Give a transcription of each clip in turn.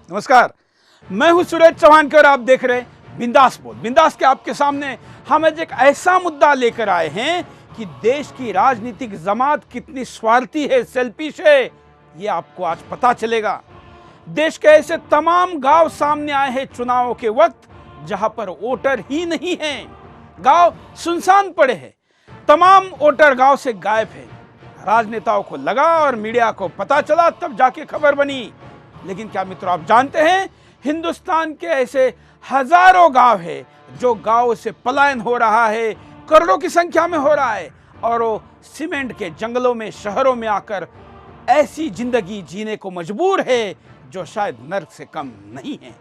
नमस्कार, मैं हूं सुरेश चौहान और आप देख रहे हैं बिंदास बोल। बिंदास के आपके सामने हम आज एक ऐसा मुद्दा लेकर आए हैं कि देश की राजनीतिक जमात कितनी स्वार्थी है, सेल्फिश है, ये आपको आज पता चलेगा। देश के ऐसे तमाम गांव सामने आए हैं चुनावों के वक्त जहां पर वोटर ही नहीं है। गांव सुनसान पड़े हैं, तमाम वोटर गांव से गायब है। राजनेताओं को लगा और मीडिया को पता चला, तब जाके खबर बनी। लेकिन क्या मित्रों, आप जानते हैं हिंदुस्तान के ऐसे हजारों गांव है जो गांव से पलायन हो रहा है, करोड़ों की संख्या में हो रहा है, और वो सीमेंट के जंगलों में, शहरों में आकर ऐसी जिंदगी जीने को मजबूर है जो शायद नर्क से कम नहीं है।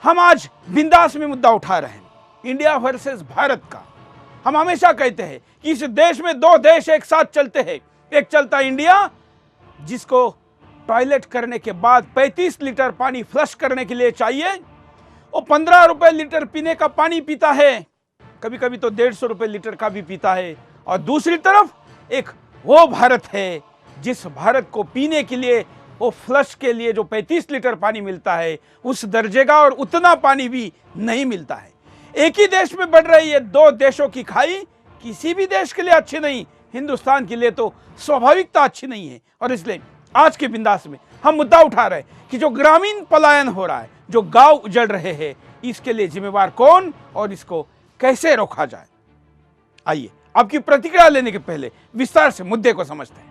हम आज बिंदास में मुद्दा उठा रहे हैं, इंडिया वर्सेस भारत का। हम हमेशा कहते हैं कि इस देश में दो देश एक साथ चलते हैं। एक चलता इंडिया, जिसको टॉयलेट करने के बाद 35 लीटर पानी फ्लश करने के लिए चाहिए, वो 15 रुपए लीटर पीने का पानी पीता है, कभी कभी तो 150 रुपए लीटर का भी पीता है। और दूसरी तरफ एक वो भारत है जिस भारत को पीने के लिए, वो फ्लश के लिए जो 35 लीटर पानी मिलता है, उस दर्जे का और उतना पानी भी नहीं मिलता है। एक ही देश में बढ़ रही है दो देशों की खाई, किसी भी देश के लिए अच्छी नहीं, हिंदुस्तान के लिए तो स्वाभाविकता अच्छी नहीं है। और इसलिए आज के बिंदास में हम मुद्दा उठा रहे हैं कि जो ग्रामीण पलायन हो रहा है, जो गांव उजड़ रहे हैं, इसके लिए जिम्मेवार कौन और इसको कैसे रोका जाए। आइए आपकी प्रतिक्रिया लेने के पहले विस्तार से मुद्दे को समझते हैं।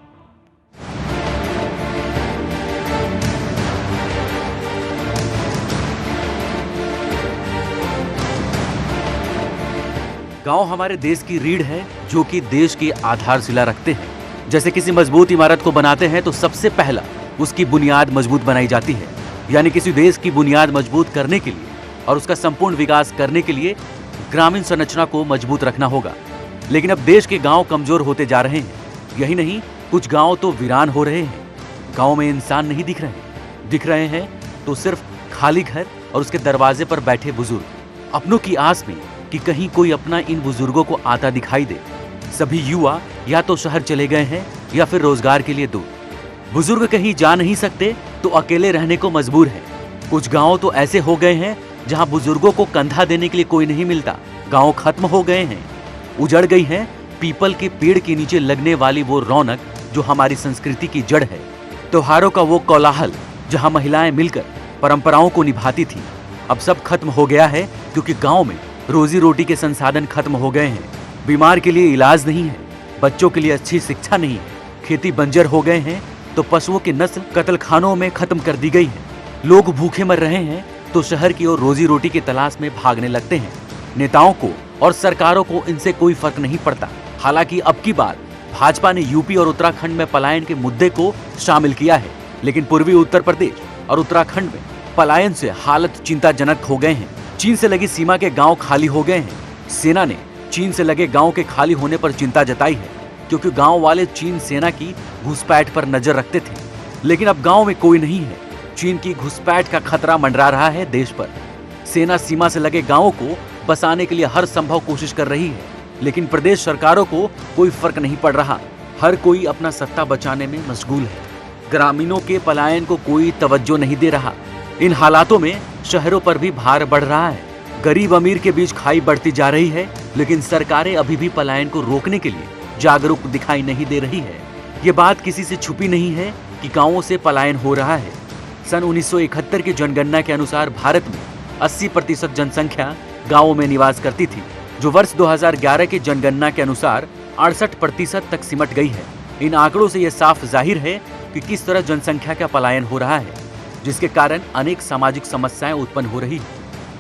गांव हमारे देश की रीढ़ है, जो कि देश की आधारशिला रखते हैं। जैसे किसी मजबूत इमारत को बनाते हैं तो सबसे पहला उसकी बुनियाद मजबूत बनाई जाती है। यानी किसी देश की बुनियाद मजबूत करने के लिए और उसका संपूर्ण विकास करने के लिए ग्रामीण संरचना को मजबूत रखना होगा। लेकिन अब देश के गांव कमजोर होते जा रहे हैं। यही नहीं, कुछ गांव तो वीरान हो रहे हैं। गांव में इंसान नहीं दिख रहे हैं तो सिर्फ खाली घर और उसके दरवाजे पर बैठे बुजुर्ग, अपनों की आस में कि कहीं कोई अपना इन बुजुर्गों को आता दिखाई दे। सभी युवा या तो शहर चले गए हैं या फिर रोजगार के लिए दूर। बुजुर्ग कहीं जा नहीं सकते तो अकेले रहने को मजबूर हैं। कुछ गांव तो ऐसे हो गए हैं जहां बुजुर्गों को कंधा देने के लिए कोई नहीं मिलता। गांव खत्म हो गए हैं, उजड़ गई हैं पीपल के पेड़ के नीचे लगने वाली वो रौनक जो हमारी संस्कृति की जड़ है। त्योहारों का वो कोलाहल जहां महिलाएं मिलकर परंपराओं को निभाती थी, अब सब खत्म हो गया है, क्योंकि गांव में रोजी रोटी के संसाधन खत्म हो गए हैं। बीमार के लिए इलाज नहीं है, बच्चों के लिए अच्छी शिक्षा नहीं है, खेती बंजर हो गए हैं तो पशुओं की नस्ल कत्लखानों में खत्म कर दी गई है। लोग भूखे मर रहे हैं तो शहर की ओर रोजी रोटी की तलाश में भागने लगते हैं। नेताओं को और सरकारों को इनसे कोई फर्क नहीं पड़ता। हालांकि अब की बार भाजपा ने यूपी और उत्तराखंड में पलायन के मुद्दे को शामिल किया है, लेकिन पूर्वी उत्तर प्रदेश और उत्तराखंड में पलायन से हालत चिंताजनक हो गए हैं। चीन से लगी सीमा के गांव खाली हो गए हैं। सेना ने चीन से लगे गांव के खाली होने पर चिंता जताई है, क्योंकि गांव वाले चीन सेना की घुसपैठ पर नजर रखते थे। लेकिन अब गांव में कोई नहीं है। चीन की घुसपैठ का खतरा मंडरा रहा है देश पर। सेना सीमा से लगे गांवों को बसाने के लिए हर संभव कोशिश कर रही है, लेकिन प्रदेश सरकारों को कोई फर्क नहीं पड़ रहा। हर कोई अपना सत्ता बचाने में मशगूल है। ग्रामीणों के पलायन को कोई तवज्जो नहीं दे रहा। इन हालातों में शहरों पर भी भार बढ़ रहा है। गरीब अमीर के बीच खाई बढ़ती जा रही है, लेकिन सरकारें अभी भी पलायन को रोकने के लिए जागरूक दिखाई नहीं दे रही है। ये बात किसी से छुपी नहीं है कि गांवों से पलायन हो रहा है। सन 1971 की जनगणना के अनुसार भारत में 80% जनसंख्या गांवों में निवास करती थी, जो वर्ष 2011 की जनगणना के अनुसार 68% तक सिमट गई है। इन आंकड़ों से यह साफ जाहिर है कि किस तरह जनसंख्या का पलायन हो रहा है, जिसके कारण अनेक सामाजिक समस्याएं उत्पन्न हो रही है।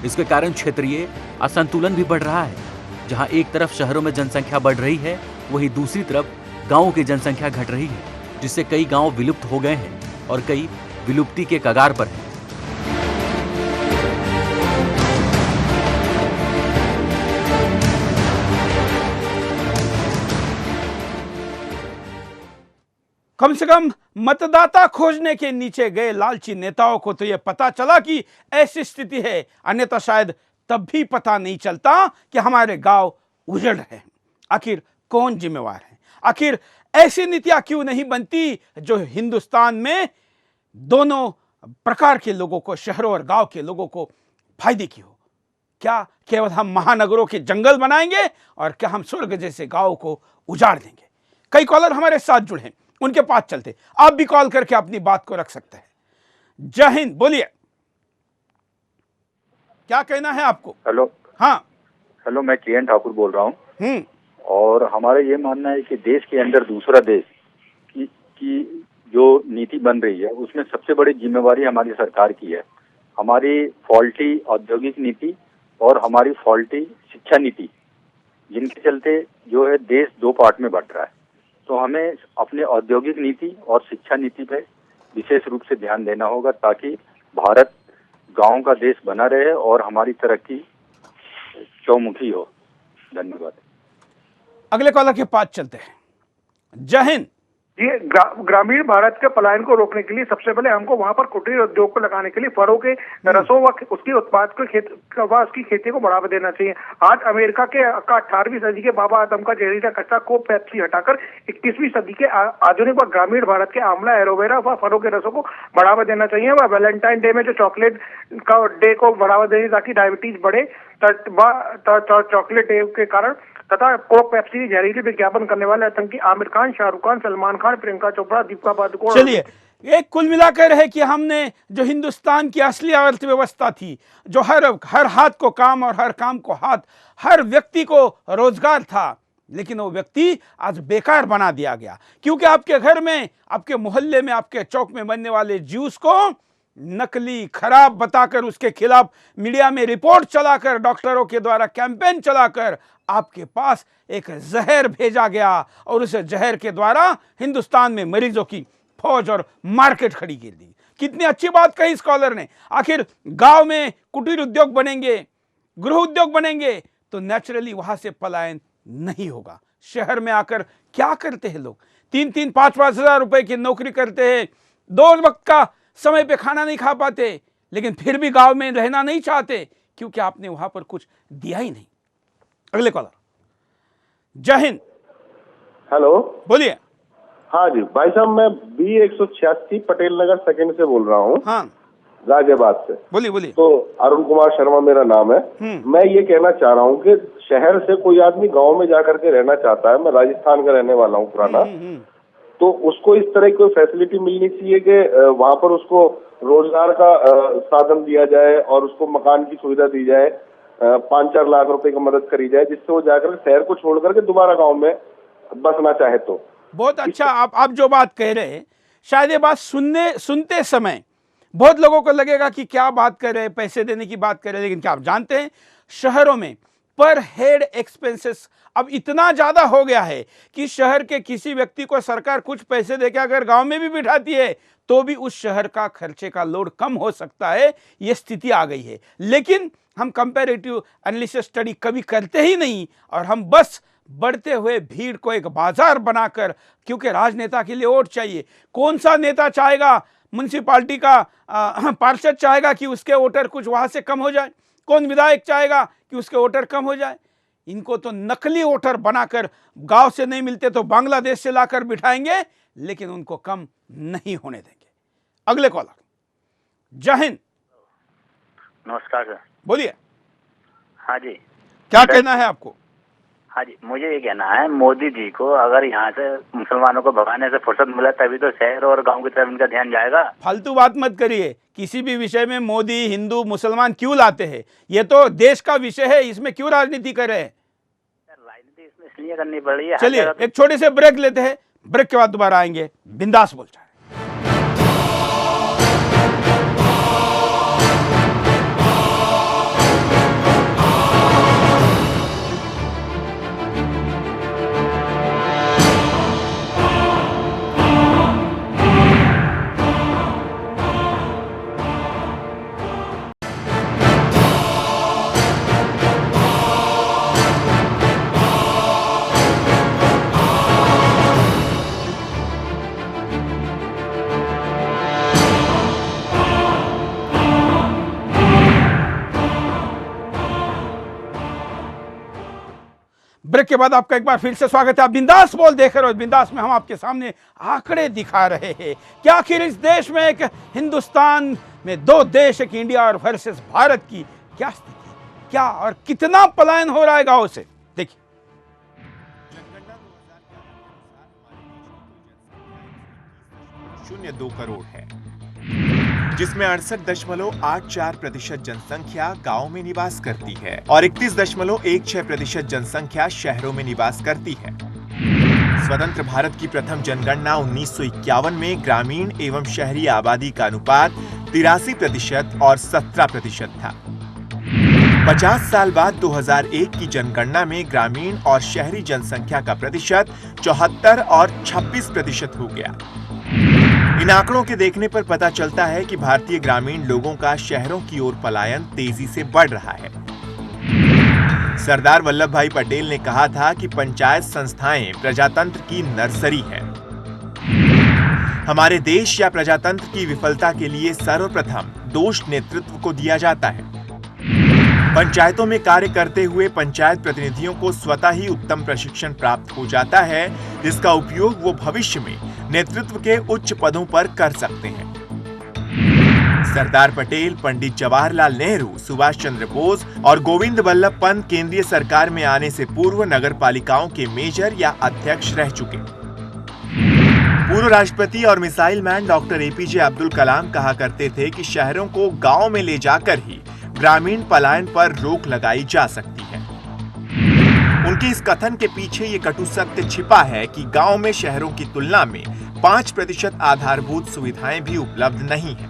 इसके कारण क्षेत्रीय असंतुलन भी बढ़ रहा है। जहां एक तरफ शहरों में जनसंख्या बढ़ रही है, वहीं दूसरी तरफ गांवों की जनसंख्या घट रही है, जिससे कई गांव विलुप्त हो गए हैं और कई विलुप्ति के कगार पर हैं। कम से कम मतदाता खोजने के नीचे गए लालची नेताओं को तो यह पता चला कि ऐसी स्थिति है, अन्यथा शायद तब भी पता नहीं चलता कि हमारे गांव उजड़ रहे हैं। आखिर कौन जिम्मेवार है? आखिर ऐसी नीतियां क्यों नहीं बनती जो हिंदुस्तान में दोनों प्रकार के लोगों को, शहरों और गांव के लोगों को फायदे की हो। क्या केवल हम महानगरों के जंगल बनाएंगे और क्या हम स्वर्ग जैसे गांव को उजाड़ देंगे? कई कॉलर हमारे साथ जुड़े हैं, उनके पास चलते। आप भी कॉल करके अपनी बात को रख सकते हैं। जय हिंद, बोलिए, क्या कहना है आपको? हेलो। हाँ। हेलो, मैं के एन ठाकुर बोल रहा हूँ। और हमारा ये मानना है कि देश के अंदर दूसरा देश की जो नीति बन रही है उसमें सबसे बड़ी जिम्मेवारी हमारी सरकार की है। हमारी फॉल्टी औद्योगिक नीति और हमारी फॉल्टी शिक्षा नीति, जिनके चलते जो है देश दो पार्ट में बंट रहा है। तो हमें अपने औद्योगिक नीति और शिक्षा नीति पे विशेष रूप से ध्यान देना होगा ताकि भारत गांव का देश बना रहे और हमारी तरक्की चौमुखी हो। धन्यवाद। अगले कॉलर के पास चलते हैं। जय हिंद। ये ग्रामीण भारत के पलायन को रोकने के लिए सबसे पहले हमको वहाँ पर कुटीर उद्योग को लगाने के लिए फलों के रसों व उसकी उत्पाद को उसकी खेती को बढ़ावा देना चाहिए। आज अमेरिका के 18वीं सदी के बाबा आदम का जहरीला कचरा को पेप्सी हटाकर 21वीं सदी के आधुनिक व ग्रामीण भारत के आंवला, एलोवेरा व फलों के रसों को बढ़ावा देना चाहिए। वह वैलेंटाइन डे में जो चॉकलेट का डे को बढ़ावा देने ताकि डायबिटीज बढ़े, चॉकलेट डे के कारण, तथा कोक पेप्सी जहरीली विज्ञापन करने वाले आतंकी आमिर खान, शाहरुख खान, सलमान खान, प्रियंका चोपड़ा, दीपिका पादुकोण। चलिए, एक कुल मिलाकर है कि हमने जो हिंदुस्तान की असली अर्थव्यवस्था थी, जो हर हाथ को काम और हर काम को हाथ, हर व्यक्ति को रोजगार था, लेकिन वो व्यक्ति आज बेकार बना दिया गया। क्योंकि आपके घर में, आपके मोहल्ले में, आपके चौक में बनने वाले जूस को नकली, खराब बताकर उसके खिलाफ मीडिया में रिपोर्ट चलाकर, डॉक्टरों के द्वारा कैंपेन चलाकर आपके पास एक जहर भेजा गया और उस जहर के द्वारा हिंदुस्तान में मरीजों की फौज और मार्केट खड़ी कर दी। कितनी अच्छी बात कही स्कॉलर ने। आखिर गांव में कुटीर उद्योग बनेंगे, गृह उद्योग बनेंगे तो नेचुरली वहां से पलायन नहीं होगा। शहर में आकर क्या करते हैं लोग? 3-3, 5-5 हजार रुपए की नौकरी करते हैं, 2 वक्त का समय पे खाना नहीं खा पाते, लेकिन फिर भी गांव में रहना नहीं चाहते क्योंकि आपने वहां पर कुछ दिया ही नहीं। अगले कॉलर। जय हिंद। हेलो, बोलिए। हाँ जी भाई साहब, मैं B186 पटेल नगर सेकंड से बोल रहा हूँ। हाँ, गाजियाबाद से। बोलिए। तो अरुण कुमार शर्मा मेरा नाम है। मैं ये कहना चाह रहा हूँ कि शहर से कोई आदमी गांव में जाकर के रहना चाहता है। मैं राजस्थान का रहने वाला हूँ पुराना। तो उसको इस तरह की कोई फैसिलिटी मिलनी चाहिए कि वहाँ पर उसको रोजगार का साधन दिया जाए और उसको मकान की सुविधा दी जाए, 5-4 लाख रुपए की मदद करी जाए, जिससे वो जाकर शहर को छोड़ करके दोबारा गांव में बसना चाहे। तो बहुत अच्छा आप जो बात कह रहे हैं, शायद ये बात सुनते समय बहुत लोगों को लगेगा कि क्या बात कर रहे हैं, पैसे देने की बात कर रहे हैं। लेकिन क्या आप जानते हैं, शहरों में पर हेड एक्सपेंसेस अब इतना ज्यादा हो गया है कि शहर के किसी व्यक्ति को सरकार कुछ पैसे देकर अगर गांव में भी बिठाती है तो भी उस शहर का खर्चे का लोड कम हो सकता है। यह स्थिति आ गई है। लेकिन हम कंपैरेटिव एनालिसिस स्टडी कभी करते ही नहीं और हम बस बढ़ते हुए भीड़ को एक बाजार बनाकर, क्योंकि राजनेता के लिए वोट चाहिए। कौन सा नेता चाहेगा, म्युनिसिपालिटी का पार्षद चाहेगा कि उसके वोटर कुछ वहां से कम हो जाए? कौन विधायक चाहेगा कि उसके वोटर कम हो जाए? इनको तो नकली वोटर बनाकर, गांव से नहीं मिलते तो बांग्लादेश से लाकर बिठाएंगे, लेकिन उनको कम नहीं होने देंगे। अगले कॉलर। जय हिंद। नमस्कार सर। बोलिए। हाँ जी, क्या कहना है आपको? हाँ जी, मुझे ये कहना है, मोदी जी को अगर यहाँ से मुसलमानों को भगाने से फुर्सत मिला तभी तो शहर और गांव की तरफ इनका ध्यान जाएगा। फालतू बात मत करिए। किसी भी विषय में मोदी, हिंदू, मुसलमान क्यों लाते हैं? ये तो देश का विषय है, इसमें क्यों राजनीति कर रहे हैं? राजनीति इसमें इसलिए करनी पड़ रही है। चलिए एक छोटे से ब्रेक लेते हैं, ब्रेक के बाद दोबारा आएंगे। बिंदास बोल रहा है। ब्रेक के बाद आपका एक बार फिर से स्वागत है। आप बिंदास बोल देख रहे हो। बिंदास में हम आपके सामने आंकड़े दिखा रहे हैं कि आखिर इस देश में, एक हिंदुस्तान में दो देश, एक इंडिया और वर्सेस भारत की क्या स्थिति, क्या और कितना पलायन हो रहा है गांव से। देखिए, 02 करोड़ है, जिसमें 68.84% जनसंख्या गांव में निवास करती है और 31.16% जनसंख्या शहरों में निवास करती है। स्वतंत्र भारत की प्रथम जनगणना 1951 में ग्रामीण एवं शहरी आबादी का अनुपात 83% और 17% था। 50 साल बाद 2001 की जनगणना में ग्रामीण और शहरी जनसंख्या का प्रतिशत 74 और 26% हो गया। इन आंकड़ों के देखने पर पता चलता है कि भारतीय ग्रामीण लोगों का शहरों की ओर पलायन तेजी से बढ़ रहा है। सरदार वल्लभ भाई पटेल ने कहा था कि पंचायत संस्थाएं प्रजातंत्र की नर्सरी है। हमारे देश या प्रजातंत्र की विफलता के लिए सर्वप्रथम दोष नेतृत्व को दिया जाता है। पंचायतों में कार्य करते हुए पंचायत प्रतिनिधियों को स्वतः ही उत्तम प्रशिक्षण प्राप्त हो जाता है, जिसका उपयोग वो भविष्य में नेतृत्व के उच्च पदों पर कर सकते हैं। सरदार पटेल, पंडित जवाहरलाल नेहरू, सुभाष चंद्र बोस और गोविंद वल्लभ पंत केंद्रीय सरकार में आने से पूर्व नगर पालिकाओं के मेजर या अध्यक्ष रह चुके। पूर्व राष्ट्रपति और missile man doctor APJ Abdul Kalam कहा करते थे कि शहरों को गांव में ले जाकर ही ग्रामीण पलायन पर रोक लगाई जा सकती है। उनके इस कथन के पीछे ये कटु सत्य छिपा है कि गांव में शहरों की तुलना में 5% आधारभूत सुविधाएं भी उपलब्ध नहीं है।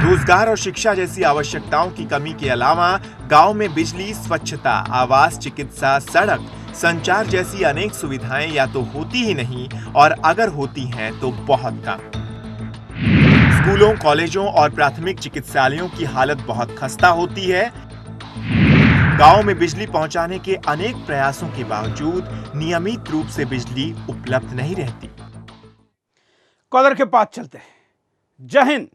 रोजगार और शिक्षा जैसी आवश्यकताओं की कमी के अलावा गांव में बिजली, स्वच्छता, आवास, चिकित्सा, सड़क, संचार जैसी अनेक सुविधाएं या तो होती ही नहीं और अगर होती हैं तो बहुत कम। स्कूलों, कॉलेजों और प्राथमिक चिकित्सालयों की हालत बहुत खस्ता होती है। गांव में बिजली पहुंचाने के अनेक प्रयासों के बावजूद नियमित रूप से बिजली उपलब्ध नहीं रहती। कॉलर के पास चलते हैं। जय हिंद।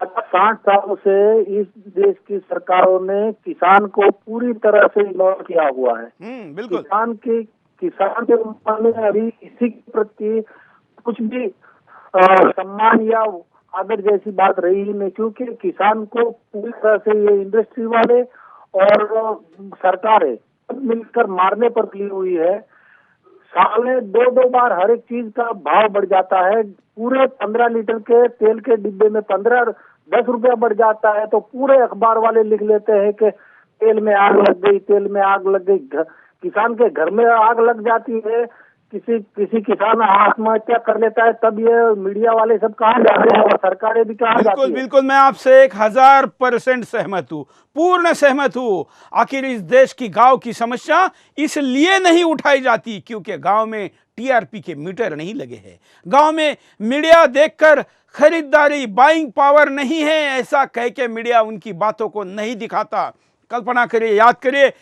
60 सालों से इस देश की सरकारों ने किसान को पूरी तरह से इग्नोर किया हुआ है। बिल्कुल। किसान के मन में अभी इसी के प्रति कुछ भी सम्मान या आदर जैसी बात रही ही नहीं, क्योंकि किसान को पूरी तरह से ये इंडस्ट्री वाले और सरकारें मिलकर मारने पर ली हुई है। साल में 2 बार हर एक चीज का भाव बढ़ जाता है। पूरे 15 लीटर के तेल के डिब्बे में 10 रुपया बढ़ जाता है, तो पूरे अखबार वाले लिख लेते हैं कि तेल में आग लग गई, तेल में आग लग गई। किसान के घर में आग लग जाती है, किसी किसान आत्महत्या कर लेता है, तब ये मीडिया वाले सब कहाँ जाते हैं और सरकारें भी कहाँ जाती हैं। बिल्कुल, मैं आपसे 1000% सहमत हूँ, पूर्ण सहमत हूँ। आखिर इस देश की गांव की समस्या इसलिए नहीं उठाई जाती क्योंकि गांव में टीआरपी के मीटर नहीं लगे हैं। गांव में मीडिया देखकर खरीदारी, बाइंग पावर नहीं है, ऐसा कह के मीडिया उनकी बातों को नहीं दिखाता। कल्पना करिए, याद करिए,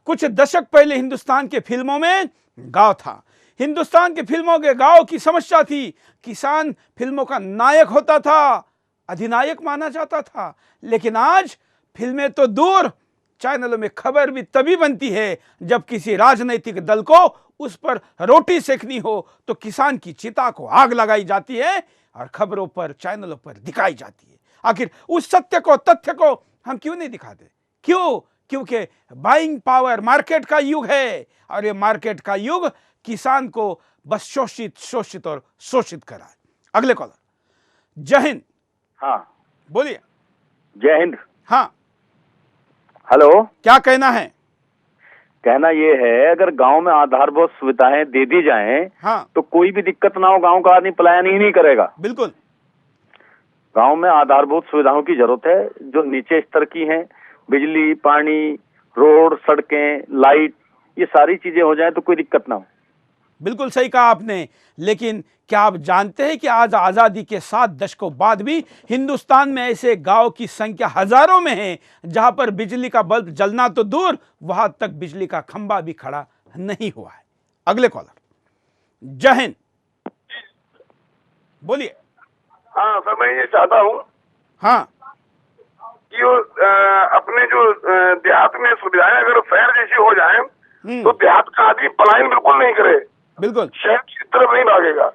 कुछ दशक पहले हिंदुस्तान के फिल्मों में गांव था। हिंदुस्तान की फिल्मों के गांव की समस्या थी। किसान फिल्मों का नायक होता था, अधिनायक माना जाता था। लेकिन आज फिल्में तो दूर, चैनलों में खबर भी तभी बनती है जब किसी राजनीतिक दल को उस पर रोटी सेकनी हो तो किसान की चिता को आग लगाई जाती है और खबरों पर, चैनलों पर दिखाई जाती है। आखिर उस सत्य को, तथ्य को हम क्यों नहीं दिखाते? क्यों? क्योंकि बाइंग पावर, मार्केट का युग है और ये मार्केट का युग किसान को बस शोषित और शोषित करा है। अगले कॉलर। जय हिंद। हाँ बोलिए। जय हिंद। हाँ, हेलो। क्या कहना है? कहना ये है, अगर गांव में आधारभूत सुविधाएं दे दी जाएं, हाँ, तो कोई भी दिक्कत ना हो, गांव का आदमी पलायन ही नहीं करेगा। बिल्कुल। गांव में आधारभूत सुविधाओं की जरूरत है जो नीचे स्तर की हैं। बिजली, पानी, रोड, सड़कें, लाइट, ये सारी चीजें हो जाए तो कोई दिक्कत ना हो। बिल्कुल सही कहा आपने। लेकिन क्या आप जानते हैं कि आज आजादी के 7 दशकों बाद भी हिंदुस्तान में ऐसे गांव की संख्या हजारों में है जहां पर बिजली का बल्ब जलना तो दूर, वहां तक बिजली का खंभा भी खड़ा नहीं हुआ है। अगले कॉलर। जय हिंद। बोलिए। हाँ सर, मैं ये चाहता हूँ हाँ, कि अपने जो देहात में सुविधाएं अगर शहर जैसी हो जाए तो देहात का आदमी पलायन बिल्कुल नहीं करे, बिल्कुल शहर की तरफ नहीं भागेगा।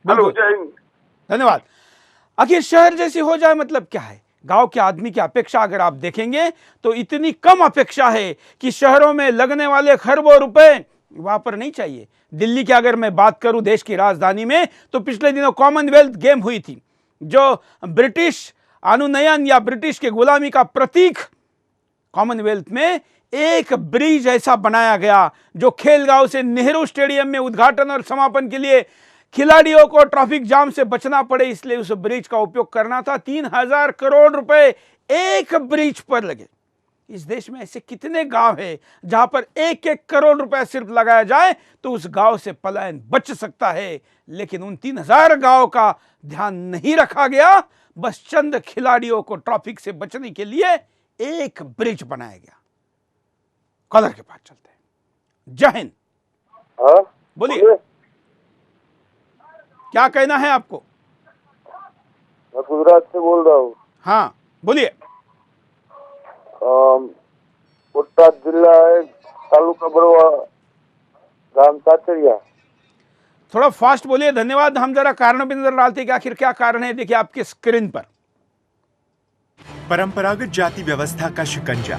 हेलो, जय हिंद, धन्यवाद। आखिर शहर जैसी हो जाए मतलब क्या है? गांव के आदमी की अपेक्षा अगर आप देखेंगे तो इतनी कम अपेक्षा है कि शहरों में लगने वाले खरबों रुपए वहां पर नहीं चाहिए। दिल्ली की अगर मैं बात करूं, देश की राजधानी में, तो पिछले दिनों कॉमनवेल्थ गेम हुई थी, जो ब्रिटिश अनुनयन या ब्रिटिश के गुलामी का प्रतीक। कॉमनवेल्थ में एक ब्रिज ऐसा बनाया गया जो खेलगांव से नेहरू स्टेडियम में उद्घाटन और समापन के लिए खिलाड़ियों को ट्रैफिक जाम से बचना पड़े, इसलिए उस ब्रिज का उपयोग करना था। 3000 करोड़ रुपए एक ब्रिज पर लगे। इस देश में ऐसे कितने गांव हैं जहां पर 1-1 करोड़ रुपए सिर्फ लगाया जाए तो उस गांव से पलायन बच सकता है, लेकिन उन 3000 गांव का ध्यान नहीं रखा गया। बस चंद खिलाड़ियों को ट्रैफिक से बचने के लिए एक ब्रिज बनाया गया। कॉलर के पास चलते हैं। जय हिंद। बोलिए, क्या कहना है आपको? मैं गुजरात से बोल रहा हूँ। हाँ बोलिए। बोटाद जिला है, तालुका बड़वा, गांव साचरिया। थोड़ा फास्ट बोलिए, धन्यवाद। हम जरा कारण भी नजर डालते हैं कि आखिर क्या कारण है। देखिए आपके स्क्रीन पर। परंपरागत जाति व्यवस्था का शिकंजा।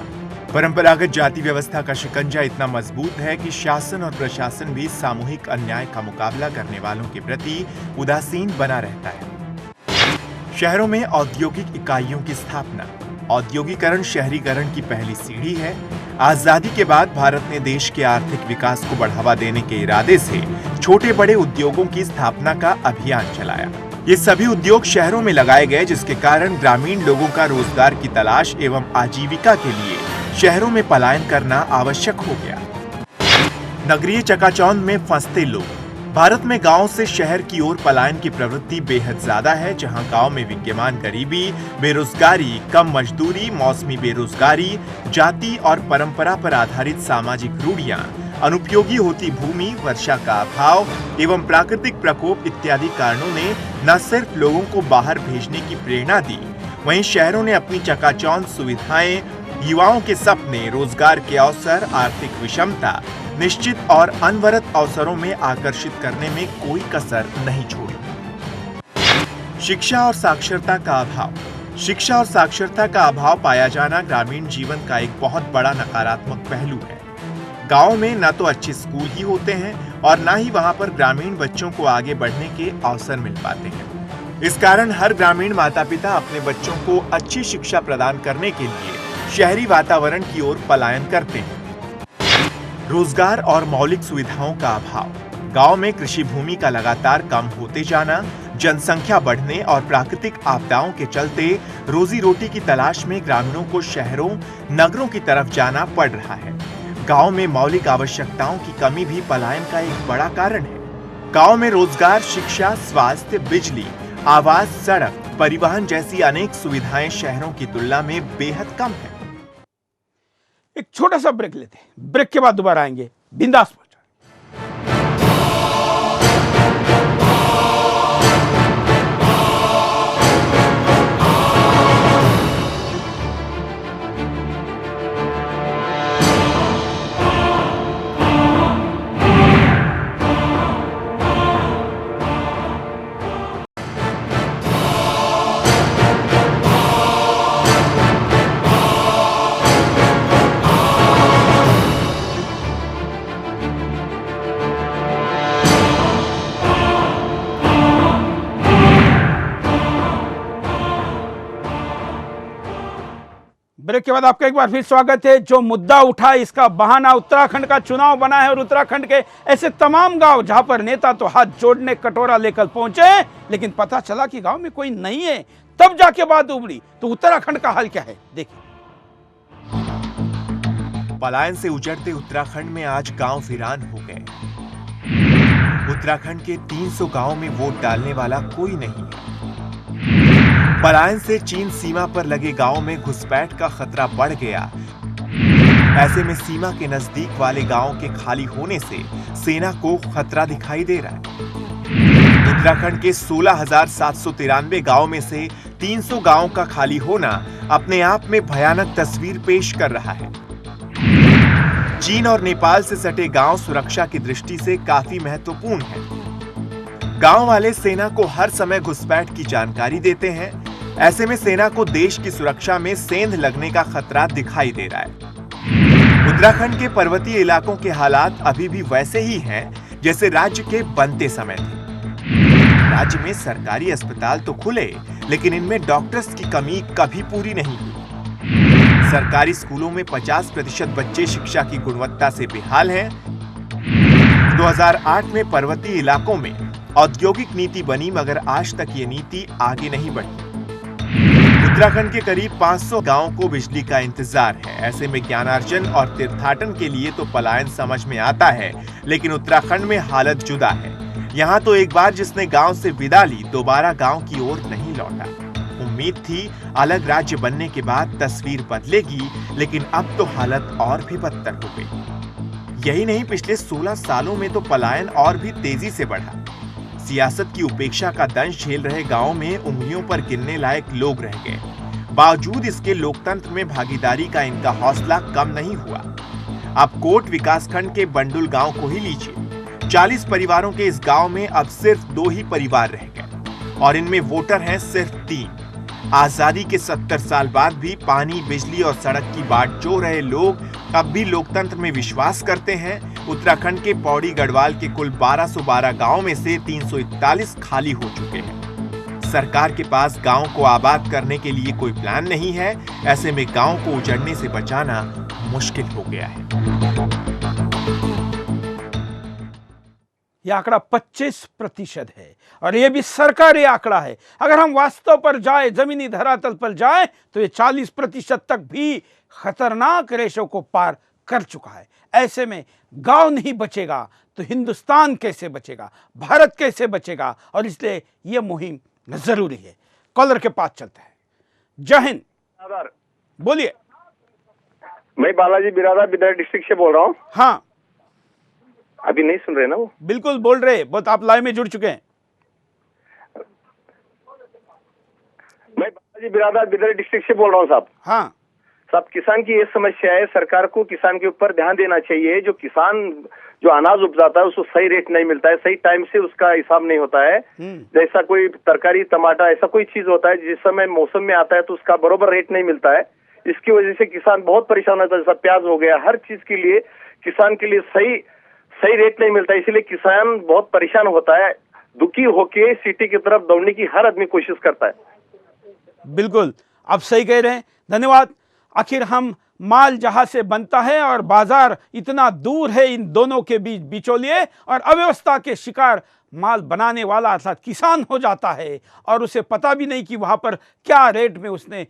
परंपरागत जाति व्यवस्था का शिकंजा इतना मजबूत है कि शासन और प्रशासन भी सामूहिक अन्याय का मुकाबला करने वालों के प्रति उदासीन बना रहता है। शहरों में औद्योगिक इकाइयों की स्थापना। औद्योगिकरण शहरीकरण की पहली सीढ़ी है। आजादी के बाद भारत ने देश के आर्थिक विकास को बढ़ावा देने के इरादे से छोटे बड़े उद्योगों की स्थापना का अभियान चलाया। ये सभी उद्योग शहरों में लगाए गए, जिसके कारण ग्रामीण लोगों का रोजगार की तलाश एवं आजीविका के लिए शहरों में पलायन करना आवश्यक हो गया। नगरीय चकाचौंध में फंसते लोग। भारत में गांव से शहर की ओर पलायन की प्रवृत्ति बेहद ज्यादा है, जहां गांव में विद्यमान गरीबी, बेरोजगारी, कम मजदूरी, मौसमी बेरोजगारी, जाति और परंपरा पर आधारित सामाजिक रूढ़ियां, अनुपयोगी होती भूमि, वर्षा का अभाव एवं प्राकृतिक प्रकोप इत्यादि कारणों ने न सिर्फ लोगों को बाहर भेजने की प्रेरणा दी, वहीं शहरों ने अपनी चकाचौंध सुविधाएं, युवाओं के सपने, रोजगार के अवसर, आर्थिक विषमता, निश्चित और अनवरत अवसरों में आकर्षित करने में कोई कसर नहीं छोड़ी। शिक्षा और साक्षरता का अभाव। शिक्षा और साक्षरता का अभाव पाया जाना ग्रामीण जीवन का एक बहुत बड़ा नकारात्मक पहलू है। गांव में न तो अच्छे स्कूल ही होते हैं और न ही वहां पर ग्रामीण बच्चों को आगे बढ़ने के अवसर मिल पाते हैं। इस कारण हर ग्रामीण माता पिता अपने बच्चों को अच्छी शिक्षा प्रदान करने के लिए शहरी वातावरण की ओर पलायन करते हैं। रोजगार और मौलिक सुविधाओं का अभाव। गांव में कृषि भूमि का लगातार कम होते जाना, जनसंख्या बढ़ने और प्राकृतिक आपदाओं के चलते रोजी रोटी की तलाश में ग्रामीणों को शहरों, नगरों की तरफ जाना पड़ रहा है। गांव में मौलिक आवश्यकताओं की कमी भी पलायन का एक बड़ा कारण है। गांव में रोजगार, शिक्षा, स्वास्थ्य, बिजली, आवास, सड़क, परिवहन जैसी अनेक सुविधाएं शहरों की तुलना में बेहद कम है। एक छोटा सा ब्रेक लेते हैं, ब्रेक के बाद दोबारा आएंगे। बिंदास। ब्रेक के बाद आपका एक बार फिर स्वागत है। जो मुद्दा उठा इसका बहाना उत्तराखंड का चुनाव बना है और उत्तराखंड के ऐसे तमाम गांव जहां पर नेता तो हाथ जोड़ने कटोरा लेकर पहुंचे, लेकिन पता चला कि गांव में कोई नहीं है। तब जाके बात उभरी। तो उत्तराखंड का हाल क्या है, देखिए। पलायन से उजड़ते उत्तराखंड में आज गांव वीरान हो गए। उत्तराखंड के 300 गांव में वोट डालने वाला कोई नहीं है। पलायन से चीन सीमा पर लगे गांव में घुसपैठ का खतरा बढ़ गया। ऐसे में सीमा के नजदीक वाले गांव के खाली होने से सेना को खतरा दिखाई दे रहा है। उत्तराखंड के 16,793 गांव में से 300 गांव का खाली होना अपने आप में भयानक तस्वीर पेश कर रहा है। चीन और नेपाल से सटे गांव सुरक्षा की दृष्टि से काफी महत्वपूर्ण है। गांव वाले सेना को हर समय घुसपैठ की जानकारी देते हैं। ऐसे में सेना को देश की सुरक्षा में सेंध लगने का खतरा दिखाई दे रहा है। उत्तराखंड के पर्वतीय इलाकों के हालात अभी भी वैसे ही हैं जैसे राज्य के बनते समय थे। राज्य में सरकारी अस्पताल तो खुले, लेकिन इनमें डॉक्टर्स की कमी कभी पूरी नहीं हुई। सरकारी स्कूलों में 50% बच्चे शिक्षा की गुणवत्ता से बेहाल हैं। 2008 में पर्वतीय इलाकों में औद्योगिक नीति बनी, मगर आज तक ये नीति आगे नहीं बढ़ी। उत्तराखंड के करीब 500 गांवों को बिजली का इंतजार है। ऐसे में ज्ञानार्जन और तीर्थाटन के लिए तो पलायन समझ में आता है, लेकिन उत्तराखंड में हालत जुदा है। यहाँ तो एक बार जिसने गांव से विदा ली, दोबारा गांव की ओर नहीं लौटा। उम्मीद थी अलग राज्य बनने के बाद तस्वीर बदलेगी, लेकिन अब तो हालत और भी बदतर हो गई। यही नहीं, पिछले 16 सालों में तो पलायन और भी तेजी से बढ़ा। सियासत की उपेक्षा का दंश झेल रहे गांवों में उंगलियों पर गिनने लायक लोग रह गए। बावजूद इसके लोकतंत्र में भागीदारी का इनका हौसला कम नहीं हुआ। अब कोट विकासखंड के बंडुल गांव को ही लीजिए। 40 परिवारों के इस गांव में अब सिर्फ 2 ही परिवार रह गए और इनमें वोटर हैं सिर्फ 3। आजादी के 70 साल बाद भी पानी, बिजली और सड़क की बाट जो रहे लोग अब भी लोकतंत्र में विश्वास करते हैं। उत्तराखंड के पौड़ी गढ़वाल के कुल 1212 गांव में से 341 खाली हो चुके हैं। सरकार के पास गांव को आबाद करने के लिए कोई प्लान नहीं है। ऐसे में गांव को उजड़ने से बचाना मुश्किल हो गया है। यह आंकड़ा 25% है और यह भी सरकारी आंकड़ा है। अगर हम वास्तव पर जाए, जमीनी धरातल पर जाए, तो यह 40% तक भी खतरनाक रेशो को पार कर चुका है। ऐसे में गांव नहीं बचेगा तो हिंदुस्तान कैसे बचेगा, भारत कैसे बचेगा? और इसलिए यह मुहिम जरूरी है। कॉलर के पास चलते हैं। जय हिंद। बोलिए। मैं बालाजी बिरादर बिदर डिस्ट्रिक्ट से बोल रहा हूँ। हाँ, अभी नहीं सुन रहे ना वो? बिल्कुल बोल रहे, बहुत आप लाइव में जुड़ चुके हैं। मैं बालाजी बिरादर बिदर डिस्ट्रिक्ट से बोल रहा हूँ साहब। हाँ साहब, किसान की ये समस्या है, सरकार को किसान के ऊपर ध्यान देना चाहिए। जो किसान जो अनाज उपजाता है उसको सही रेट नहीं मिलता है, सही टाइम से उसका हिसाब नहीं होता है। जैसा कोई तरकारी, टमाटर, ऐसा कोई चीज होता है जिस समय मौसम में आता है तो उसका बरोबर रेट नहीं मिलता है। इसकी वजह से किसान बहुत परेशान होता है। जैसा प्याज हो गया, हर चीज के लिए किसान के लिए सही रेट नहीं मिलता है, इसलिए किसान बहुत परेशान होता है। दुखी होके सिटी की तरफ दौड़ने की हर आदमी कोशिश करता है। बिल्कुल, आप सही कह रहे हैं, धन्यवाद। आखिर हम माल जहां से बनता है और बाजार इतना दूर है, इन दोनों के बीच बिचौलिए और अव्यवस्था के शिकार माल बनाने वाला अर्थात किसान हो जाता है और उसे पता भी नहीं कि वहां पर क्या रेट में उसने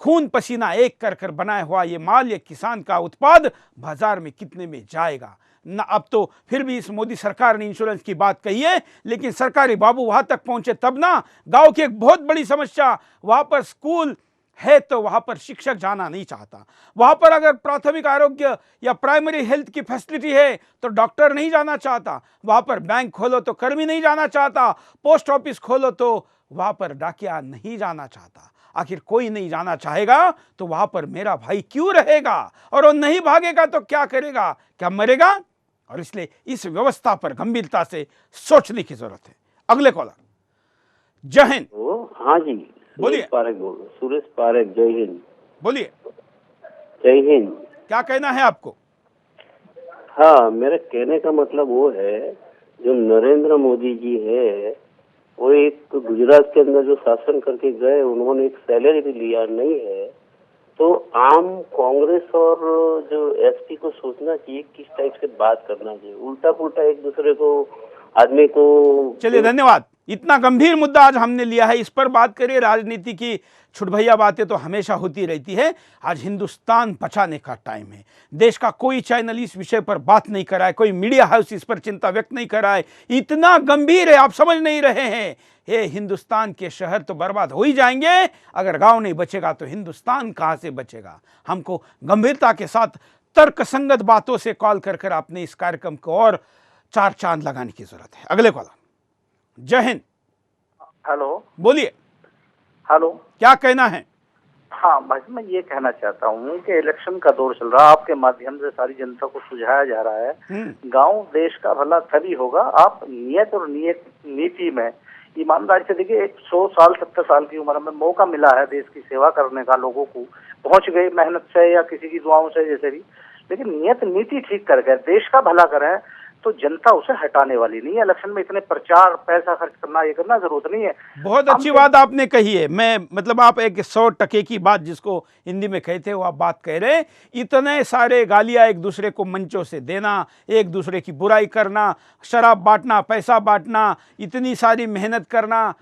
खून पसीना एक कर कर बनाया हुआ ये माल, ये किसान का उत्पाद बाजार में कितने में जाएगा ना। अब तो फिर भी इस मोदी सरकार ने इंश्योरेंस की बात कही है, लेकिन सरकारी बाबू वहां तक पहुंचे तब ना। गांव की एक बहुत बड़ी समस्या, वहां पर स्कूल है तो वहां पर शिक्षक जाना नहीं चाहता। वहां पर अगर प्राथमिक आरोग्य या प्राइमरी हेल्थ की फैसिलिटी है तो डॉक्टर नहीं जाना चाहता। वहां पर बैंक खोलो तो कर्मी नहीं जाना चाहता। पोस्ट ऑफिस खोलो तो वहां पर डाकिया नहीं जाना चाहता। आखिर कोई नहीं जाना चाहेगा तो वहां पर मेरा भाई क्यों रहेगा? और वो नहीं भागेगा तो क्या करेगा? क्या मरेगा? और इसलिए इस व्यवस्था पर गंभीरता से सोचने की जरूरत है। अगले कॉलर। जय हिंद। हाँ जी, बोलिए। पारेख बोल रहा हूँ। सुरेश पारेख, जय हिंद। बोलिए। जय हिंद। क्या कहना है आपको? हाँ, मेरे कहने का मतलब वो है, जो नरेंद्र मोदी जी है वो एक गुजरात के अंदर जो शासन करके गए, उन्होंने एक सैलरी भी लिया नहीं है। तो आम कांग्रेस और जो एसपी को सोचना चाहिए किस टाइप से बात करना चाहिए। उल्टा पुल्टा एक दूसरे को, आदमी को। चलिए, धन्यवाद। इतना गंभीर मुद्दा आज हमने लिया है, इस पर बात करिए। राजनीति की छुटभैया बातें तो हमेशा होती रहती है। आज हिंदुस्तान बचाने का टाइम है। देश का कोई चैनल इस विषय पर बात नहीं कर रहा है, कोई मीडिया हाउस इस पर चिंता व्यक्त नहीं कर रहा है। इतना गंभीर है, आप समझ नहीं रहे हैं। ये हिंदुस्तान के शहर तो बर्बाद हो ही जाएंगे। अगर गांव नहीं बचेगा तो हिंदुस्तान कहां से बचेगा? हमको गंभीरता के साथ तर्कसंगत बातों से कॉल कर कर अपने इस कार्यक्रम को और 4 चांद लगाने की जरूरत है। अगले कॉलर। जय हिंद। हेलो। बोलिए। हेलो। क्या कहना है? हाँ भाई, मैं ये कहना चाहता हूँ कि इलेक्शन का दौर चल रहा है, आपके माध्यम से सारी जनता को सुझाया जा रहा है गांव देश का भला तभी होगा आप नियत और नीति में ईमानदारी से। देखिए 100 साल 70 साल की उम्र में मौका मिला है देश की सेवा करने का, लोगों को पहुंच गए मेहनत से या किसी की दुआओं से जैसे भी, लेकिन नियत नीति ठीक कर गए, देश का भला करें तो जनता उसे हटाने वाली नहीं है। इलेक्शन में इतने प्रचार पैसा खर्च करना ये करना जरूरत नहीं है। बहुत अच्छी बात आपने कही है। मैं मतलब आप एक 100% की बात जिसको हिंदी में कहते हो आप बात कह रहे हैं। इतने सारे गालियां एक दूसरे को मंचों से देना, एक दूसरे की बुराई करना, शराब बांटना, पैसा बांटना, इतनी सारी मेहनत करना,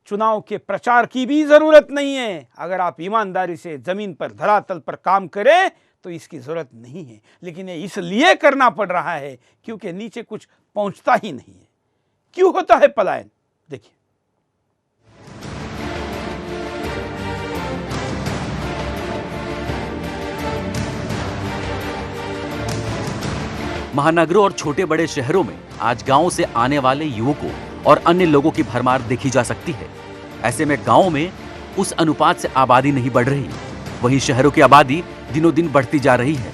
चुनाव के प्रचार की भी जरूरत नहीं है। अगर आप ईमानदारी से जमीन पर धरातल पर काम करें तो इसकी जरूरत नहीं है, लेकिन ये इसलिए करना पड़ रहा है क्योंकि नीचे कुछ पहुंचता ही नहीं है। क्यों होता है पलायन? देखिए, महानगरों और छोटे बड़े शहरों में आज गांव से आने वाले युवकों और अन्य लोगों की भरमार देखी जा सकती है। ऐसे में गांव में उस अनुपात से आबादी नहीं बढ़ रही, वहीं शहरों की आबादी दिनों दिन बढ़ती जा रही है।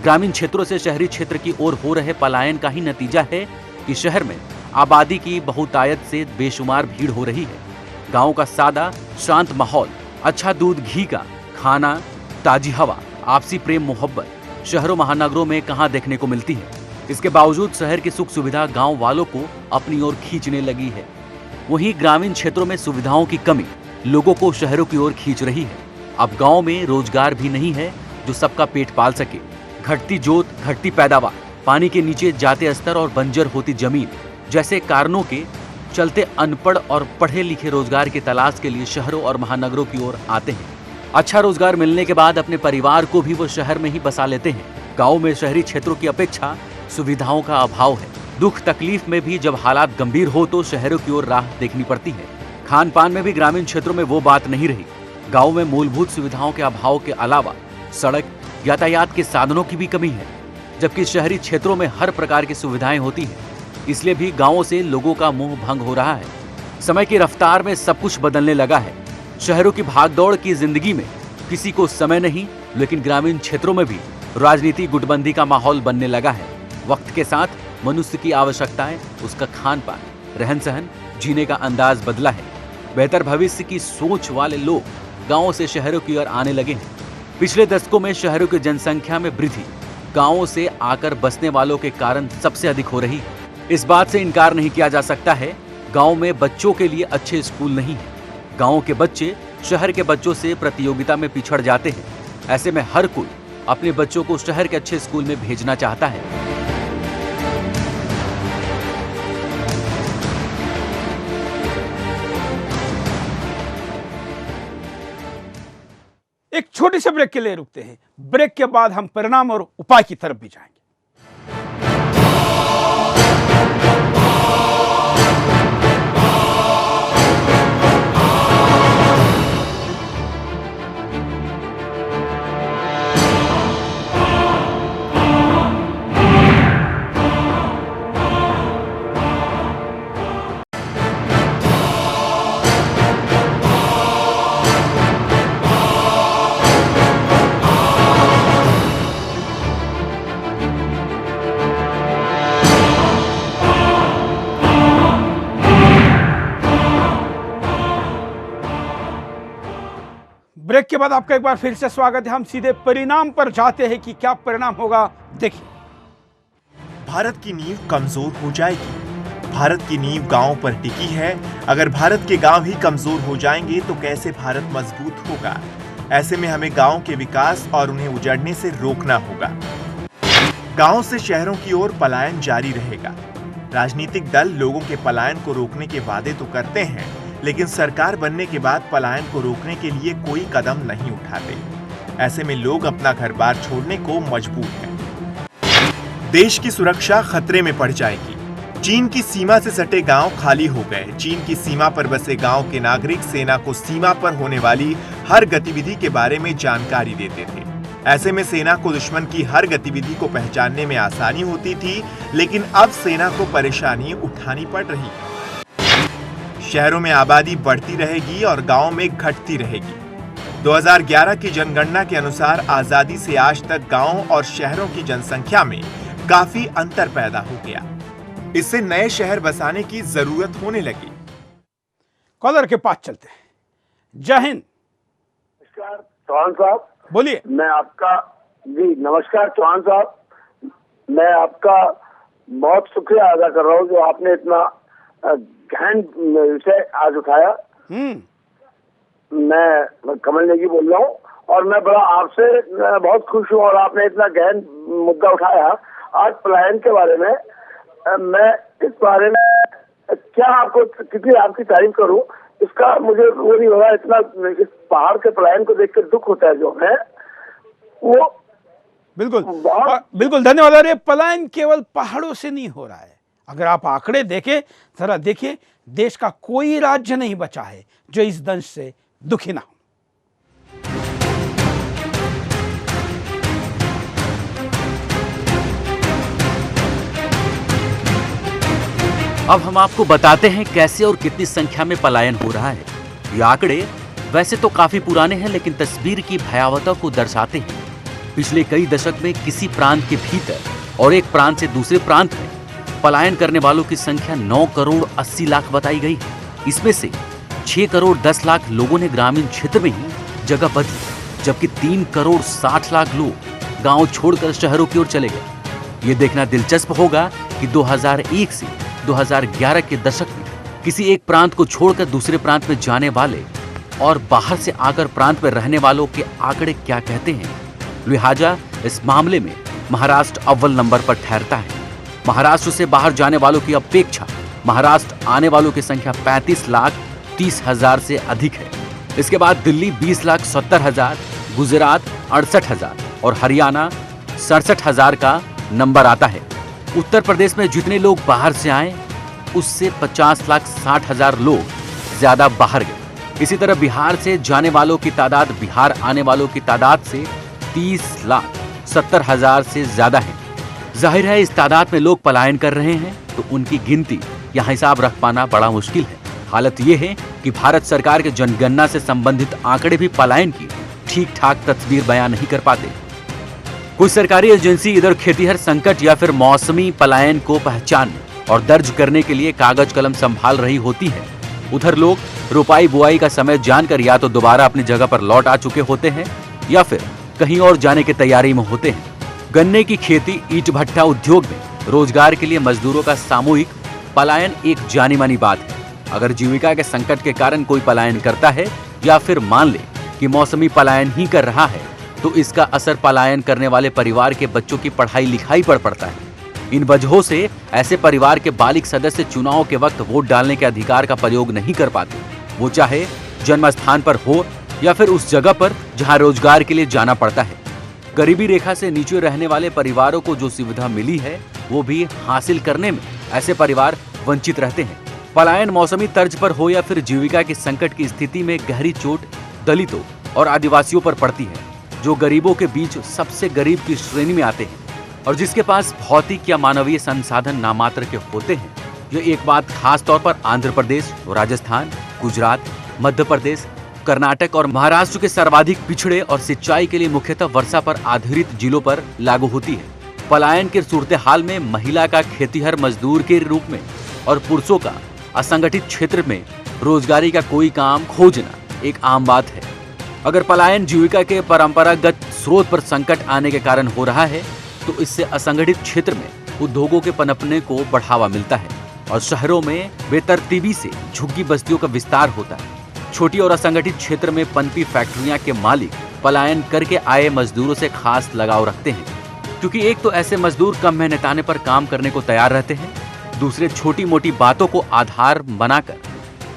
ग्रामीण क्षेत्रों से शहरी क्षेत्र की ओर हो रहे पलायन का ही नतीजा है कि शहर में आबादी की बहुतायत से बेशुमार भीड़ हो रही है। गांव का सादा शांत माहौल, अच्छा दूध घी का खाना, ताजी हवा, आपसी प्रेम मोहब्बत शहरों महानगरों में कहां देखने को मिलती है। इसके बावजूद शहर की सुख सुविधा गांव वालों को अपनी ओर खींचने लगी है। वहीं ग्रामीण क्षेत्रों में सुविधाओं की कमी लोगों को शहरों की ओर खींच रही है। अब गांव में रोजगार भी नहीं है जो सबका पेट पाल सके। घटती जोत, घटती पैदावार, पानी के नीचे जाते स्तर और बंजर होती जमीन जैसे कारणों के चलते अनपढ़ और पढ़े लिखे रोजगार की तलाश के लिए शहरों और महानगरों की ओर आते हैं। अच्छा रोजगार मिलने के बाद अपने परिवार को भी वो शहर में ही बसा लेते हैं। गाँव में शहरी क्षेत्रों की अपेक्षा सुविधाओं का अभाव है। दुख तकलीफ में भी जब हालात गंभीर हो तो शहरों की ओर राह देखनी पड़ती है। खान पान में भी ग्रामीण क्षेत्रों में वो बात नहीं रही। गांव में मूलभूत सुविधाओं के अभाव के अलावा सड़क, यातायात के साधनों की भी कमी है, जबकि शहरी क्षेत्रों में हर प्रकार की सुविधाएं होती हैं। इसलिए भी गांवों से लोगों का मुंह भंग हो रहा है। समय की रफ्तार में सब कुछ बदलने लगा है। शहरों की भागदौड़ की जिंदगी में किसी को समय नहीं, लेकिन ग्रामीण क्षेत्रों में भी राजनीति गुटबंदी का माहौल बनने लगा है। वक्त के साथ मनुष्य की आवश्यकताएं, उसका खान पान, रहन सहन, जीने का अंदाज बदला है। बेहतर भविष्य की सोच वाले लोग गांवों से शहरों की ओर आने लगे हैं। पिछले दशकों में शहरों की जनसंख्या में वृद्धि गांवों से आकर बसने वालों के कारण सबसे अधिक हो रही है। इस बात से इनकार नहीं किया जा सकता है, गांव में बच्चों के लिए अच्छे स्कूल नहीं है। गांव के बच्चे शहर के बच्चों से प्रतियोगिता में पिछड़ जाते हैं। ऐसे में हर कोई अपने बच्चों को शहर के अच्छे स्कूल में भेजना चाहता है। एक छोटे से ब्रेक के लिए रुकते हैं। ब्रेक के बाद हम परिणाम और उपाय की तरफ भी जाएंगे। ब्रेक के बाद आपका एक बार फिर से स्वागत है। हम सीधे परिणाम पर जाते हैं कि क्या परिणाम होगा, देखिए। भारत की नींव कमजोर हो जाएगी। भारत की नींव गांव पर टिकी है। अगर भारत के गांव ही कमजोर हो जाएंगे तो कैसे भारत मजबूत होगा? ऐसे में हमें गांव के विकास और उन्हें उजड़ने से रोकना होगा। गांव से शहरों की ओर पलायन जारी रहेगा। राजनीतिक दल लोगों के पलायन को रोकने के वादे तो करते हैं, लेकिन सरकार बनने के बाद पलायन को रोकने के लिए कोई कदम नहीं उठाते। ऐसे में लोग अपना घर-बार छोड़ने को मजबूर हैं। देश की सुरक्षा खतरे में पड़ जाएगी। चीन की सीमा से सटे गांव खाली हो गए। चीन की सीमा पर बसे गांव के नागरिक सेना को सीमा पर होने वाली हर गतिविधि के बारे में जानकारी देते थे। ऐसे में सेना को दुश्मन की हर गतिविधि को पहचानने में आसानी होती थी, लेकिन अब सेना को परेशानी उठानी पड़ रही है। शहरों में आबादी बढ़ती रहेगी और गांव में घटती रहेगी। 2011 की जनगणना के अनुसार आजादी से आज तक गांवों और शहरों की जनसंख्या में काफी अंतर पैदा हो गया। इससे नए शहर बसाने की जरूरत होने लगी। कॉलर के पास चलते हैं। जय हिंद। नमस्कार चौहान साहब। बोलिए। मैं आपका जी नमस्कार चौहान साहब, मैं आपका बहुत शुक्रिया अदा कर रहा हूँ जो आपने इतना गहन विषय आज उठाया। मैं कमल नेगी बोल रहा हूँ और मैं बड़ा आपसे बहुत खुश हूँ और आपने इतना गहन मुद्दा उठाया आज पलायन के बारे में। मैं इस बारे में क्या आपको कितनी आपकी तारीफ करूँ, इसका मुझे वो नहीं होगा। इतना इस पहाड़ के पलायन को देखकर दुख होता है जो है वो। बिल्कुल बिल्कुल धन्यवाद। अरे पलायन केवल पहाड़ों से नहीं हो रहा है। अगर आप आंकड़े देखें, जरा देखिए, देश का कोई राज्य नहीं बचा है जो इस दंश से दुखी ना हो। अब हम आपको बताते हैं कैसे और कितनी संख्या में पलायन हो रहा है। ये आंकड़े वैसे तो काफी पुराने हैं, लेकिन तस्वीर की भयावहता को दर्शाते हैं। पिछले कई दशक में किसी प्रांत के भीतर और एक प्रांत से दूसरे प्रांत में पलायन करने वालों की संख्या 9 करोड़ 80 लाख बताई गई है। इसमें से 6 करोड़ 10 लाख लोगों ने ग्रामीण क्षेत्र में ही जगह बदली, जबकि 3 करोड़ 60 लाख लोग गांव छोड़कर शहरों की ओर चले गए। ये देखना दिलचस्प होगा कि 2001 से 2011 के दशक में किसी एक प्रांत को छोड़कर दूसरे प्रांत में जाने वाले और बाहर से आकर प्रांत में रहने वालों के आंकड़े क्या कहते हैं। लिहाजा इस मामले में महाराष्ट्र अव्वल नंबर पर ठहरता है। महाराष्ट्र से बाहर जाने वालों की अपेक्षा महाराष्ट्र आने वालों की संख्या 35,30,000 से अधिक है। इसके बाद दिल्ली 20,70,000, गुजरात 68,000 और हरियाणा 67,000 का नंबर आता है। उत्तर प्रदेश में जितने लोग बाहर से आए उससे 50,60,000 लोग ज्यादा बाहर गए। इसी तरह बिहार से जाने वालों की तादाद बिहार आने वालों की तादाद से 30,70,000 से ज्यादा है। जाहिर है इस तादाद में लोग पलायन कर रहे हैं तो उनकी गिनती यहाँ हिसाब रख पाना बड़ा मुश्किल है। हालत ये है कि भारत सरकार के जनगणना से संबंधित आंकड़े भी पलायन की ठीक ठाक तस्वीर बयान नहीं कर पाते। कुछ सरकारी एजेंसी इधर खेतीहर संकट या फिर मौसमी पलायन को पहचानने और दर्ज करने के लिए कागज कलम संभाल रही होती है, उधर लोग रोपाई बुआई का समय जानकर या तो दोबारा अपनी जगह पर लौट आ चुके होते हैं या फिर कहीं और जाने की तैयारी में होते हैं। गन्ने की खेती, ईंट भट्टा उद्योग में रोजगार के लिए मजदूरों का सामूहिक पलायन एक जानी मानी बात है। अगर जीविका के संकट के कारण कोई पलायन करता है या फिर मान ले कि मौसमी पलायन ही कर रहा है तो इसका असर पलायन करने वाले परिवार के बच्चों की पढ़ाई लिखाई पर पड़ता है। इन वजहों से ऐसे परिवार के बालिग सदस्य चुनाव के वक्त वोट डालने के अधिकार का प्रयोग नहीं कर पाते, वो चाहे जन्म स्थान पर हो या फिर उस जगह पर जहां रोजगार के लिए जाना पड़ता है। गरीबी रेखा से नीचे रहने वाले परिवारों को जो सुविधा मिली है वो भी हासिल करने में ऐसे परिवार वंचित रहते हैं। पलायन मौसमी तर्ज पर हो या फिर जीविका के संकट की स्थिति में गहरी चोट दलितों और आदिवासियों पर पड़ती है, जो गरीबों के बीच सबसे गरीब की श्रेणी में आते हैं और जिसके पास भौतिक या मानवीय संसाधन नामात्र के होते हैं। ये एक बात खास तौर पर आंध्र प्रदेश, राजस्थान, गुजरात, मध्य प्रदेश, कर्नाटक और महाराष्ट्र के सर्वाधिक पिछड़े और सिंचाई के लिए मुख्यतः वर्षा पर आधारित जिलों पर लागू होती है। पलायन के सूरत हाल में महिला का खेतीहर मजदूर के रूप में और पुरुषों का असंगठित क्षेत्र में रोजगारी का कोई काम खोजना एक आम बात है। अगर पलायन जीविका के परंपरागत स्रोत पर संकट आने के कारण हो रहा है तो इससे असंगठित क्षेत्र में उद्योगों के पनपने को बढ़ावा मिलता है और शहरों में बेतरतीबी से झुग्गी बस्तियों का विस्तार होता है। छोटी और असंगठित क्षेत्र में पनपी फैक्ट्रियां के मालिक पलायन करके आए मजदूरों से खास लगाव रखते हैं, क्योंकि एक तो ऐसे मजदूर कम मेहनताने पर काम करने को तैयार रहते हैं, दूसरे छोटी मोटी बातों को आधार बनाकर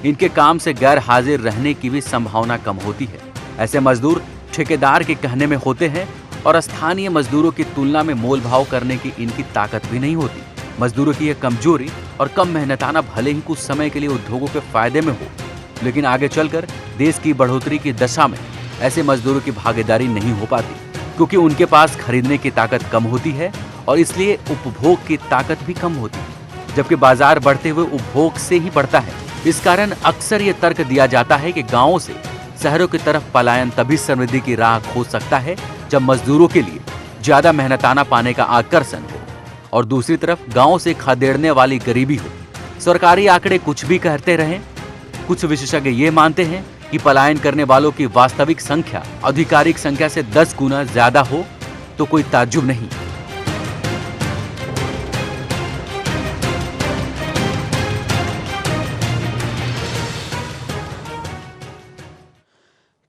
इनके काम से गैर हाजिर रहने की भी संभावना कम होती है। ऐसे मजदूर ठेकेदार के कहने में होते हैं और स्थानीय मजदूरों की तुलना में मोल भाव करने की इनकी ताकत भी नहीं होती। मजदूरों की यह कमजोरी और कम मेहनताना भले ही कुछ समय के लिए उद्योगों के फायदे में हो, लेकिन आगे चलकर देश की बढ़ोतरी की दशा में ऐसे मजदूरों की भागीदारी नहीं हो पाती, क्योंकि उनके पास खरीदने की ताकत कम होती है और इसलिए उपभोग की ताकत भी कम होती है, जबकि बाजार बढ़ते हुए उपभोग से ही बढ़ता है। इस कारण अक्सर ये तर्क दिया जाता है कि गांवों से शहरों की तरफ पलायन तभी समृद्धि की राह खोज सकता है जब मजदूरों के लिए ज्यादा मेहनताना पाने का आकर्षण हो और दूसरी तरफ गांव से खदेड़ने वाली गरीबी हो। सरकारी आंकड़े कुछ भी कहते रहें, कुछ विशेषज्ञ ये मानते हैं कि पलायन करने वालों की वास्तविक संख्या आधिकारिक संख्या से 10 गुना ज्यादा हो तो कोई ताज्जुब नहीं।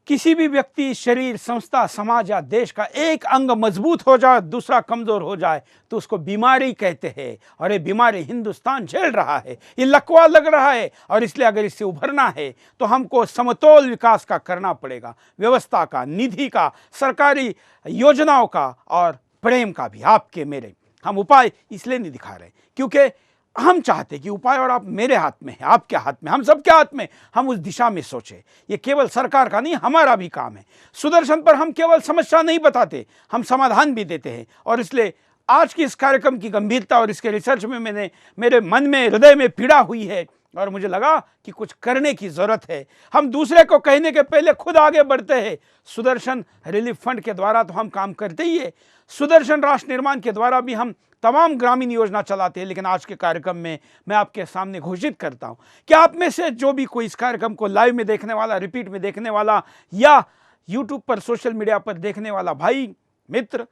किसी भी व्यक्ति, शरीर, संस्था, समाज या देश का एक अंग मजबूत हो जाए, दूसरा कमजोर हो जाए तो उसको बीमारी कहते हैं। और ये बीमारी हिंदुस्तान झेल रहा है, ये लकवा लग रहा है। और इसलिए अगर इससे उभरना है तो हमको समतोल विकास का करना पड़ेगा, व्यवस्था का, निधि का, सरकारी योजनाओं का और प्रेम का भी। आपके मेरे हम उपाय इसलिए नहीं दिखा रहे क्योंकि हम चाहते कि उपाय और आप मेरे हाथ में है, आपके हाथ में, हम सबके हाथ में। हम उस दिशा में सोचें। ये केवल सरकार का नहीं, हमारा भी काम है। सुदर्शन पर हम केवल समस्या नहीं बताते, हम समाधान भी देते हैं। और इसलिए आज की इस कार्यक्रम की गंभीरता और इसके रिसर्च में मेरे मन में, हृदय में पीड़ा हुई है और मुझे लगा कि कुछ करने की जरूरत है। हम दूसरे को कहने के पहले खुद आगे बढ़ते हैं। सुदर्शन रिलीफ फंड के द्वारा तो हम काम करते ही है, सुदर्शन राष्ट्र निर्माण के द्वारा भी हम तमाम ग्रामीण योजना चलाते हैं। लेकिन आज के कार्यक्रम में मैं आपके सामने घोषित करता हूं कि आप में से जो भी कोई इस कार्यक्रम को लाइव में देखने वाला, रिपीट में देखने वाला या यूट्यूब पर, सोशल मीडिया पर देखने वाला भाई मित्र,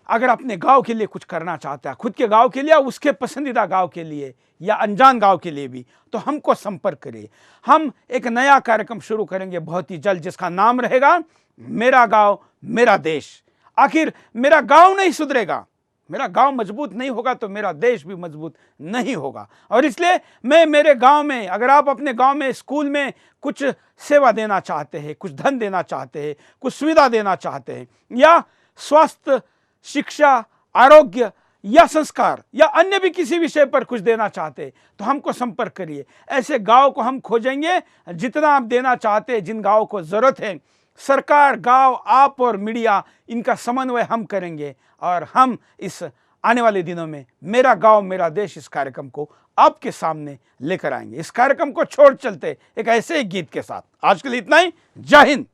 अगर अपने गांव के लिए कुछ करना चाहता है, खुद के गांव के लिए, उसके पसंदीदा गांव के लिए या अनजान गांव के लिए भी, तो हमको संपर्क करिए। हम एक नया कार्यक्रम शुरू करेंगे बहुत ही जल्द, जिसका नाम रहेगा मेरा गांव मेरा देश। आखिर मेरा गांव नहीं सुधरेगा, मेरा गांव मजबूत नहीं होगा तो मेरा देश भी मजबूत नहीं होगा। और इसलिए मैं मेरे गांव में, अगर आप अपने गांव में स्कूल में कुछ सेवा देना चाहते हैं, कुछ धन देना चाहते हैं, कुछ सुविधा देना चाहते हैं, या स्वास्थ्य, शिक्षा, आरोग्य या संस्कार या अन्य भी किसी विषय पर कुछ देना चाहते हैं, तो हमको संपर्क करिए। ऐसे गांव को हम खोजेंगे जितना आप देना चाहते हैं, जिन गांव को जरूरत है। सरकार, गांव, आप और मीडिया, इनका समन्वय हम करेंगे और हम इस आने वाले दिनों में मेरा गांव मेरा देश इस कार्यक्रम को आपके सामने लेकर आएंगे। इस कार्यक्रम को छोड़ चलते एक ऐसे ही गीत के साथ। आज के लिए इतना ही। जय हिंद।